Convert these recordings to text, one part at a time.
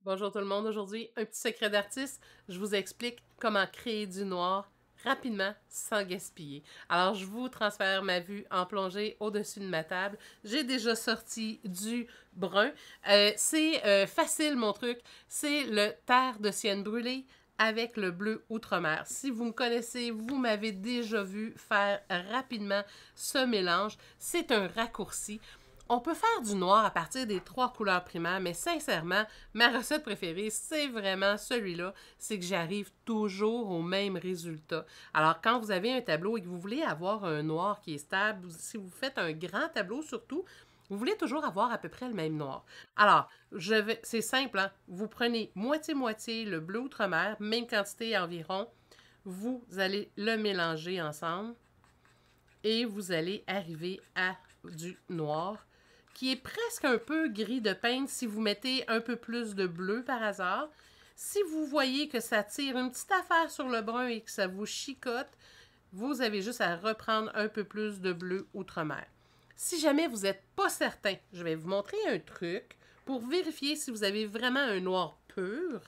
Bonjour tout le monde, aujourd'hui, un petit secret d'artiste. Je vous explique comment créer du noir rapidement sans gaspiller. Alors, je vous transfère ma vue en plongée au-dessus de ma table. J'ai déjà sorti du brun. C'est facile mon truc, c'est le terre de sienne brûlée avec le bleu outre-mer. Si vous me connaissez, vous m'avez déjà vu faire rapidement ce mélange. C'est un raccourci. On peut faire du noir à partir des 3 couleurs primaires, mais sincèrement, ma recette préférée, c'est vraiment celui-là. C'est que j'arrive toujours au même résultat. Alors, quand vous avez un tableau et que vous voulez avoir un noir qui est stable, si vous faites un grand tableau surtout, vous voulez toujours avoir à peu près le même noir. Alors, c'est simple, hein? Vous prenez moitié-moitié le bleu outre-mer, même quantité environ. Vous allez le mélanger ensemble et vous allez arriver à du noir qui est presque un peu gris de peintre si vous mettez un peu plus de bleu par hasard. Si vous voyez que ça tire une petite affaire sur le brun et que ça vous chicote, vous avez juste à reprendre un peu plus de bleu outre-mer. Si jamais vous n'êtes pas certain, je vais vous montrer un truc pour vérifier si vous avez vraiment un noir pur.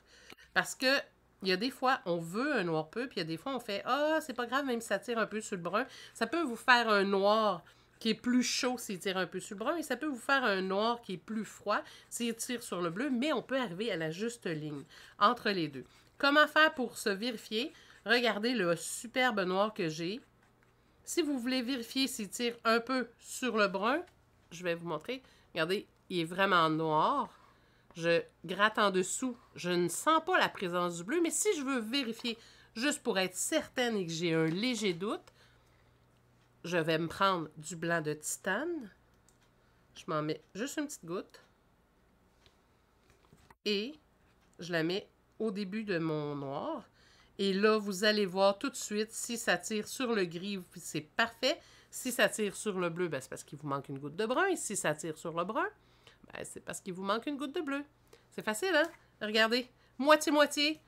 Parce que il y a des fois, on veut un noir pur, puis il y a des fois, on fait ah, c'est pas grave, même si ça tire un peu sur le brun. Ça peut vous faire un noir qui est plus chaud s'il tire un peu sur le brun, et ça peut vous faire un noir qui est plus froid s'il tire sur le bleu, mais on peut arriver à la juste ligne entre les deux. Comment faire pour se vérifier? Regardez le superbe noir que j'ai. Si vous voulez vérifier s'il tire un peu sur le brun, je vais vous montrer. Regardez, il est vraiment noir. Je gratte en dessous. Je ne sens pas la présence du bleu, mais si je veux vérifier, juste pour être certaine et que j'ai un léger doute, je vais me prendre du blanc de titane. Je m'en mets juste une petite goutte. Et je la mets au début de mon noir. Et là, vous allez voir tout de suite si ça tire sur le gris, c'est parfait. Si ça tire sur le bleu, ben, c'est parce qu'il vous manque une goutte de brun. Et si ça tire sur le brun, ben, c'est parce qu'il vous manque une goutte de bleu. C'est facile, hein? Regardez, moitié-moitié.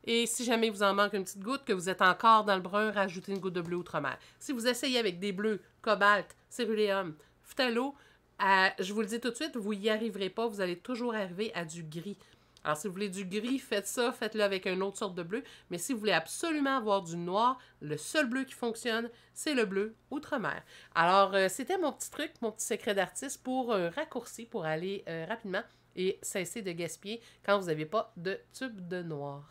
Et si jamais vous en manque une petite goutte, que vous êtes encore dans le brun, rajoutez une goutte de bleu outre-mer. Si vous essayez avec des bleus, cobalt, céruléum, phthalo, je vous le dis tout de suite, vous n'y arriverez pas. Vous allez toujours arriver à du gris. Alors, si vous voulez du gris, faites ça, faites-le avec une autre sorte de bleu. Mais si vous voulez absolument avoir du noir, le seul bleu qui fonctionne, c'est le bleu outre-mer. Alors, c'était mon petit truc, mon petit secret d'artiste pour un raccourci, pour aller rapidement et cesser de gaspiller quand vous n'avez pas de tube de noir.